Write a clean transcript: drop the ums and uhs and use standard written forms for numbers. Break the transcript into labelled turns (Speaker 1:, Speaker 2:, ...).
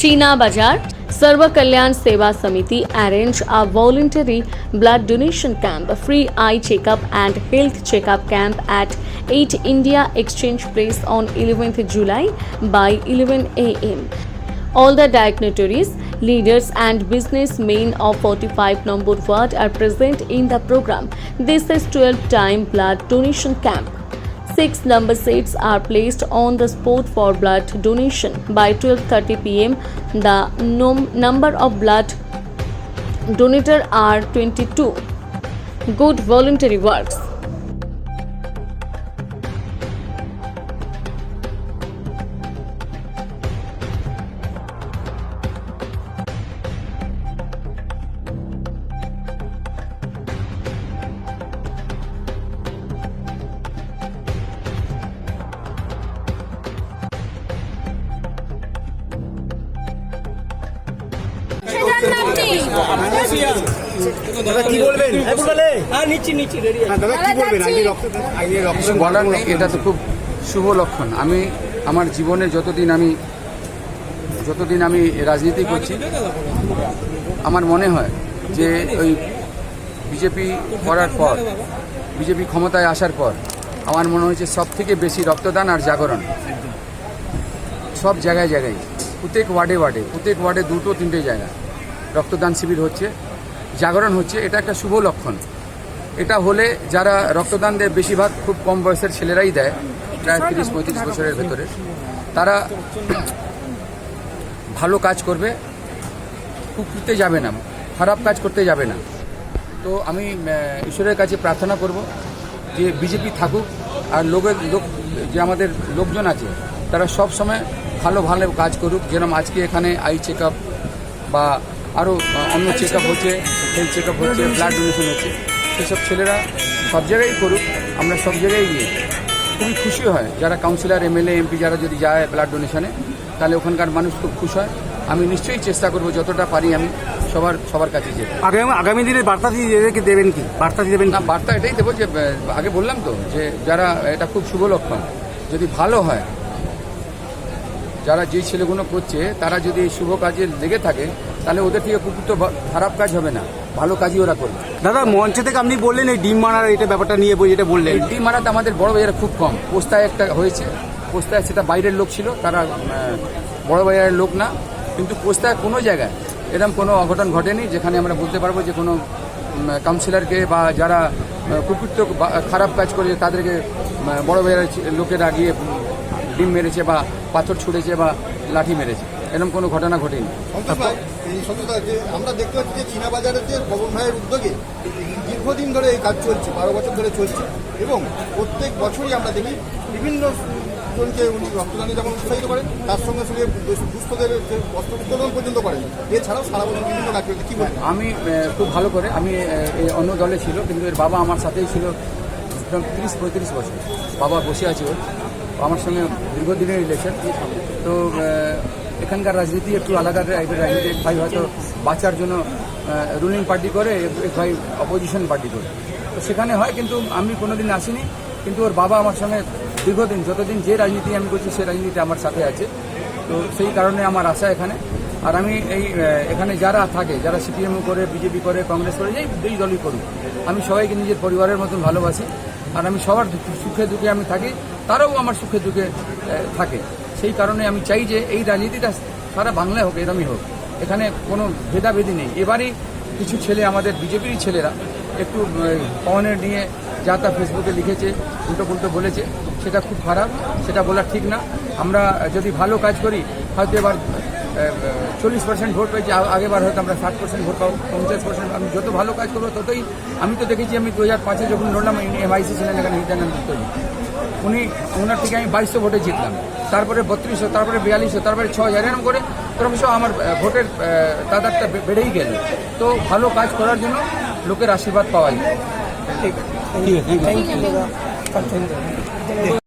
Speaker 1: China Bazar, Sarva Kalyan Seva Samiti arranged a voluntary blood donation camp, a free eye checkup and health checkup camp at 8 India Exchange Place on 11th July by 11 a.m. All the dignitaries, leaders and businessmen of 45 number ward are present in the program. This is 12-time blood donation camp. 6 number seats are placed on the spot for blood donation. By 12:30 p.m., the number of blood donors are 22. Good voluntary works.
Speaker 2: দাদা কি বলবেন? দাদা কি বলবেন? আগে রক্ত
Speaker 3: বলার নেই, এটা তো খুব শুভ লক্ষণ। আমি আমার জীবনে যতদিন আমি রাজনীতি করছি, আমার মনে হয় যে ওই বিজেপি করার পর, বিজেপি ক্ষমতায় আসার পর আমার মনে হয়েছে সব থেকে বেশি রক্তদান আর জাগরণ সব জায়গায় জায়গায়, প্রত্যেক ওয়ার্ডে 2-3টে জায়গায় রক্তদান শিবির হচ্ছে, জাগরণ হচ্ছে। এটা একটা শুভ লক্ষণ। এটা হলে যারা রক্তদান দেয় বেশিরভাগ খুব কম বয়সের ছেলেরাই দেয়, প্রায় 30-35 বছরের ভেতরে। তারা ভালো কাজ করবে, কুকৃতে যাবে না, খারাপ কাজ করতে যাবে না। তো আমি ঈশ্বরের কাছে প্রার্থনা করব যে বিজেপি থাকুক, আর যে আমাদের লোকজন আছে তারা সব সময় ভালো কাজ করুক। যেরকম আজকে এখানে আই চেক আপ বা আরও অন্য চেক আপ হচ্ছে, হেলথ চেক আপ হচ্ছে, ব্লাড ডোনেশন হচ্ছে, সেসব ছেলেরা সব জায়গায় করুক। আমরা সব জায়গায় গিয়ে খুবই খুশি হয়, যারা কাউন্সিলর, এমএলএ, এমপি যারা যদি যায় ব্লাড ডোনেশনে, তাহলে ওখানকার মানুষ খুব খুশি হয়। আমি নিশ্চয়ই চেষ্টা করব যতটা পারি আমি সবার কাছে যেতে।
Speaker 2: আগামী দিনের বার্তা দেবেন কি? বার্তা দেবেন
Speaker 3: না, বার্তা এটাই দেবো যে আগে বললাম তো যে যারা, এটা খুব শুভ লক্ষণ, যদি ভালো হয়, যারা যেই ছেলেগুলো করছে তারা যদি এই শুভ কাজে লেগে থাকে, তাহলে ওদের থেকে কুকুর তো খারাপ কাজ হবে না, ভালো কাজই ওরা করবে।
Speaker 2: দাদা মঞ্চ থেকে আপনি বললেন এই ডিম মারার এটা ব্যাপারটা নিয়ে যেটা বললেন,
Speaker 3: ডিম মারাতে আমাদের বড় বাজারে খুব কম। পোস্তায় একটা হয়েছে, পোস্তায় সেটা বাইরের লোক ছিল, তারা বড় বাজারের লোক না। কিন্তু পোস্তায় কোনো জায়গায় এরকম কোনো অঘটন ঘটেনি যেখানে আমরা বলতে পারবো যে কোনো কাউন্সিলরকে বা যারা কুকুরত খারাপ কাজ করেছে তাদেরকে বড় বাজারের লোকেরা গিয়ে ডিম মেরেছে বা পাথর ছুঁড়েছে বা লাঠি মেরেছে, এরকম কোনো ঘটনা ঘটেনি।
Speaker 4: আমরা দেখতে পাচ্ছি যে চীনা বাজারের যে পবন ভাইয়ের উদ্যোগে দীর্ঘদিন ধরে এই কাজ চলছে, 12 বছর ধরে চলছে, এবং প্রত্যেক বছরই আমরা দেখি বিভিন্ন জনকে উনি রক্তদানে যেমন উৎসাহিত করেন, তার সঙ্গে সঙ্গে দুস্থদের বস্ত্র উত্তোলন পর্যন্ত করেন। এছাড়াও সারা বছর বিভিন্ন কাজ চলছে। কী বলেন?
Speaker 3: আমি খুব ভালো করে, আমি অন্য দলে ছিল, কিন্তু এর বাবা আমার সাথেই ছিল 30-35 বছর। বাবা বসে আছে, ওর আমার সঙ্গে দীর্ঘদিনের রিলেশন। তো এখানকার রাজনীতি একটু আলাদা টাইপের রাজনীতি। এক ভাই হয়তো বাঁচার জন্য রুলিং পার্টি করে, এক ভাই অপোজিশন পার্টি করে, তো সেখানে হয়। কিন্তু আমি কোনোদিন আসিনি, কিন্তু ওর বাবা আমার সঙ্গে দীর্ঘদিন, যতদিন যে রাজনীতি আমি করছি সে রাজনীতি আমার সাথে আছে। তো সেই কারণে আমার আশা এখানে। আর আমি এখানে যারা থাকে, যারা সিপিএমও করে, বিজেপি করে, কংগ্রেস করে, যেই দলই করুক, আমি সবাইকে নিজের পরিবারের মতন ভালোবাসি। আর আমি সবার সুখে দুঃখে আমি থাকি, তারাও আমার সুখে দুঃখে থাকে। সেই কারণে আমি চাই যে এই রাজনীতিটা সারা বাংলায় হোক, এরমই হোক, এখানে কোনো ভেদাভেদি নেই। এবারই কিছু ছেলে, আমাদের বিজেপির ছেলেরা একটু পবনের নিয়ে যা তা ফেসবুকে লিখেছে, উল্টো বলেছে, সেটা খুব খারাপ, সেটা বলা ঠিক না। আমরা যদি ভালো কাজ করি, হয়তো এবার 40% ভোট পেয়েছি, আগেবার হয়তো আমরা 60% ভোট পাবো, 50%। আমি যত ভালো কাজ করবো ততই। আমি তো দেখেছি, আমি 2005-এ যখন লড়লাম, এমআইসি ছিলেন এখানে, নিত্যানন্দ তৈরি, ওনার থেকে আমি 2200 ভোটে জিতলাম, তারপরে 3200, তারপরে 4200, তারপরে 6000, এরকম করে ক্রমশ আমার ভোটের তাদারটা বেড়েই গেল। তো ভালো কাজ করার জন্য লোকের আশীর্বাদ পাওয়া যায়। ঠিক আছে, থ্যাংক ইউ।